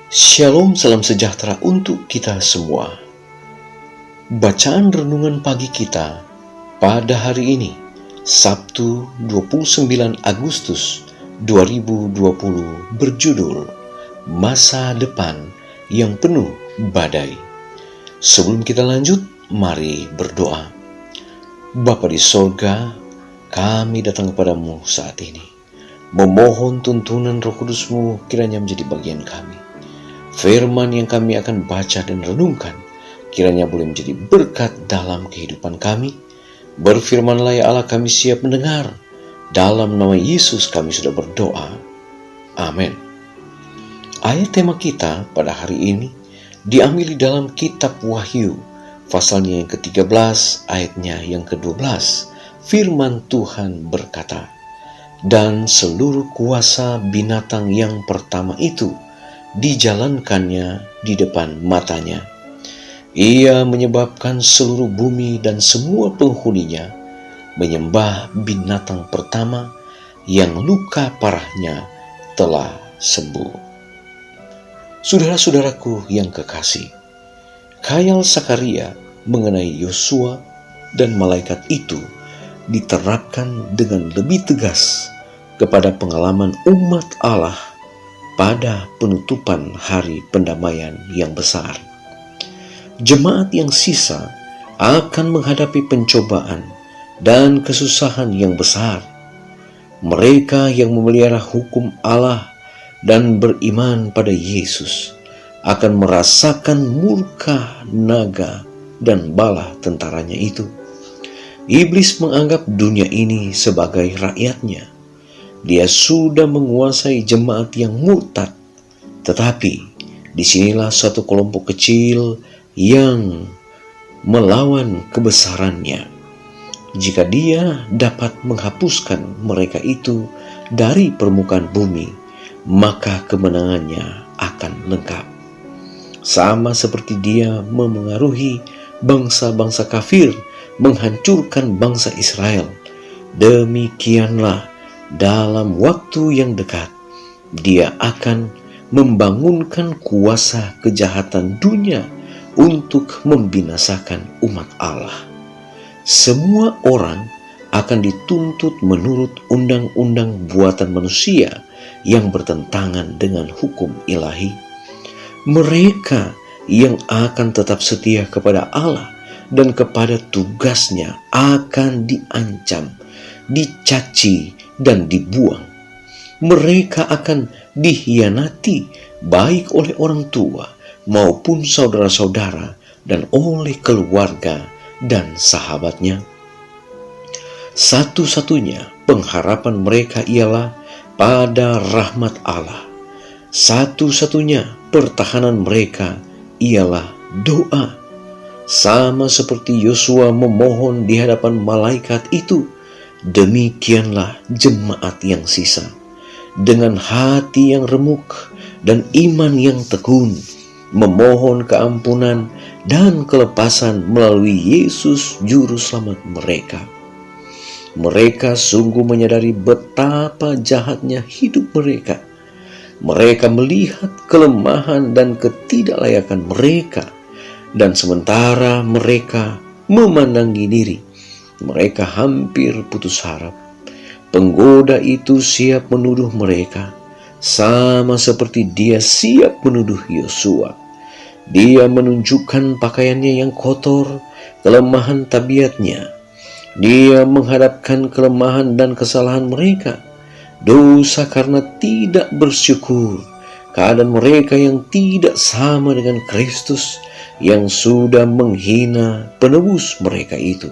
Shalom, salam sejahtera untuk kita semua. Bacaan renungan pagi kita pada hari ini, Sabtu 29 Agustus 2020 berjudul Masa Depan yang Penuh Badai. Sebelum kita lanjut, mari berdoa. Bapa di sorga, kami datang kepadamu saat ini, memohon tuntunan Roh Kudus-Mu kiranya menjadi bagian kami. Firman yang kami akan baca dan renungkan kiranya boleh menjadi berkat dalam kehidupan kami. Berfirmanlah ya Allah, kami siap mendengar. Dalam nama Yesus kami sudah berdoa. Amin. Ayat tema kita pada hari ini diambil dalam kitab Wahyu, pasalnya yang ke-13, ayatnya yang ke-12. Firman Tuhan berkata, "Dan seluruh kuasa binatang yang pertama itu dijalankannya di depan matanya. Ia menyebabkan seluruh bumi dan semua penghuninya menyembah binatang pertama yang luka parahnya telah sembuh." Saudara-saudaraku yang kekasih, khayal Sakaria mengenai Yosua dan malaikat itu diterapkan dengan lebih tegas kepada pengalaman umat Allah pada penutupan hari pendamaian yang besar. Jemaat yang sisa akan menghadapi pencobaan dan kesusahan yang besar. Mereka yang memelihara hukum Allah dan beriman pada Yesus akan merasakan murka naga dan bala tentaranya itu. Iblis menganggap dunia ini sebagai rakyatnya. Dia sudah menguasai jemaat yang murtad, tetapi disinilah suatu kelompok kecil yang melawan kebesarannya. Jika dia dapat menghapuskan mereka itu dari permukaan bumi, maka kemenangannya akan lengkap. Sama seperti dia memengaruhi bangsa-bangsa kafir, menghancurkan bangsa Israel, demikianlah dalam waktu yang dekat dia akan membangunkan kuasa kejahatan dunia untuk membinasakan umat Allah. Semua orang akan dituntut menurut undang-undang buatan manusia yang bertentangan dengan hukum ilahi. Mereka yang akan tetap setia kepada Allah dan kepada tugasnya akan diancam, dicaci, dan dibuang. Mereka akan dikhianati baik oleh orang tua maupun saudara-saudara dan oleh keluarga dan sahabatnya. Satu-satunya pengharapan mereka ialah pada rahmat Allah. Satu-satunya pertahanan mereka ialah doa. Sama seperti Yosua memohon di hadapan malaikat itu, demikianlah jemaat yang sisa, dengan hati yang remuk dan iman yang tekun, memohon keampunan dan kelepasan melalui Yesus Juru Selamat mereka. Mereka sungguh menyadari betapa jahatnya hidup mereka. Mereka melihat kelemahan dan ketidaklayakan mereka, dan sementara mereka memandangi diri, mereka hampir putus harap. Penggoda itu siap menuduh mereka, sama seperti dia siap menuduh Yosua. Dia menunjukkan pakaiannya yang kotor, kelemahan tabiatnya. Dia menghadapkan kelemahan dan kesalahan mereka, dosa karena tidak bersyukur, keadaan mereka yang tidak sama dengan Kristus yang sudah menghina penebus mereka itu.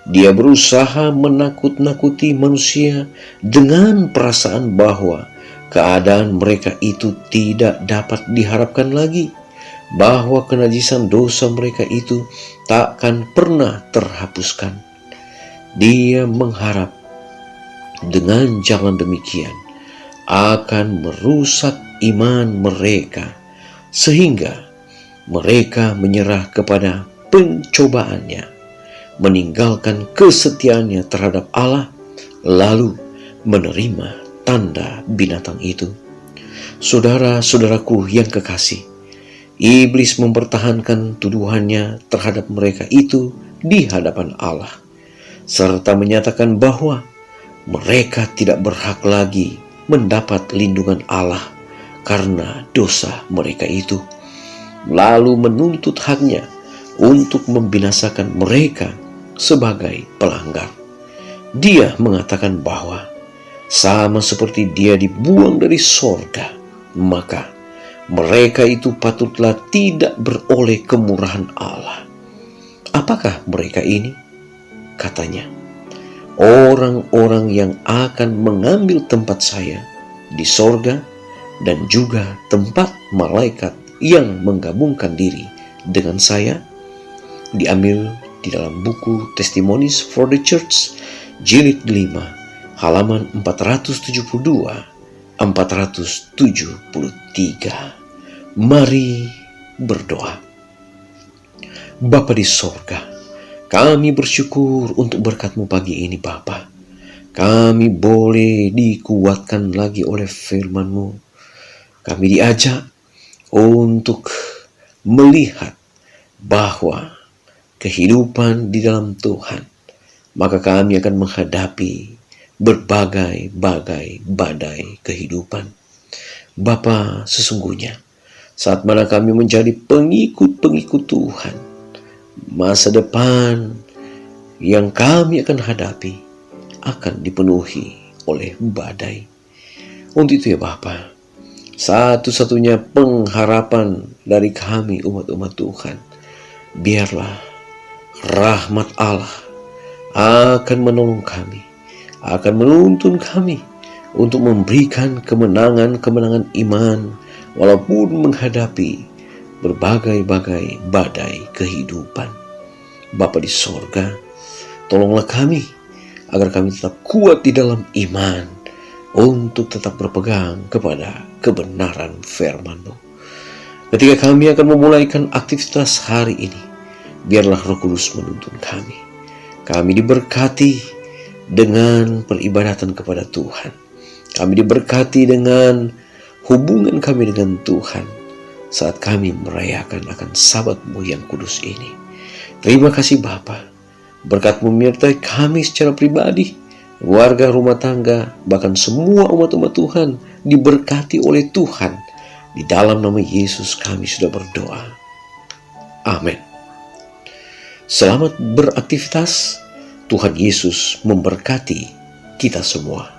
Dia berusaha menakut-nakuti manusia dengan perasaan bahwa keadaan mereka itu tidak dapat diharapkan lagi, bahwa kenajisan dosa mereka itu takkan pernah terhapuskan. Dia mengharap dengan jalan demikian akan merusak iman mereka, sehingga mereka menyerah kepada pencobaannya, meninggalkan kesetiaannya terhadap Allah, lalu menerima tanda binatang itu. Saudara-saudaraku yang kekasih, iblis mempertahankan tuduhannya terhadap mereka itu di hadapan Allah, serta menyatakan bahwa mereka tidak berhak lagi mendapat lindungan Allah karena dosa mereka itu, lalu menuntut haknya untuk membinasakan mereka sebagai pelanggar. Dia mengatakan bahwa sama seperti dia dibuang dari sorga, maka mereka itu patutlah tidak beroleh kemurahan Allah. Apakah mereka ini? Katanya, orang-orang yang akan mengambil tempat saya di sorga dan juga tempat malaikat yang menggabungkan diri dengan saya. Diambil di dalam buku Testimonies for the Church, jilid 5, halaman 472-473. Mari berdoa. Bapa di sorga, kami bersyukur untuk berkat-Mu pagi ini, Bapa. Kami boleh dikuatkan lagi oleh firman-Mu. Kami diajak untuk melihat bahwa kehidupan di dalam Tuhan, maka kami akan menghadapi berbagai-bagai badai kehidupan. Bapa, sesungguhnya saat mana kami menjadi pengikut-pengikut Tuhan, masa depan yang kami akan hadapi akan dipenuhi oleh badai. Untuk itu ya Bapa, satu-satunya pengharapan dari kami umat-umat Tuhan, biarlah rahmat Allah akan menolong kami, akan menuntun kami untuk memberikan kemenangan-kemenangan iman walaupun menghadapi berbagai-bagai badai kehidupan. Bapa di sorga, tolonglah kami agar kami tetap kuat di dalam iman untuk tetap berpegang kepada kebenaran firman-Mu. Ketika kami akan memulaikan aktivitas hari ini, biarlah Roh Kudus menuntun kami. Kami diberkati dengan peribadatan kepada Tuhan. Kami diberkati dengan hubungan kami dengan Tuhan saat kami merayakan akan Sabat-Mu yang kudus ini. Terima kasih Bapa. Berkat-Mu menyertai kami secara pribadi, warga rumah tangga, bahkan semua umat-umat Tuhan diberkati oleh Tuhan. Di dalam nama Yesus kami sudah berdoa. Amin. Selamat beraktivitas. Tuhan Yesus memberkati kita semua.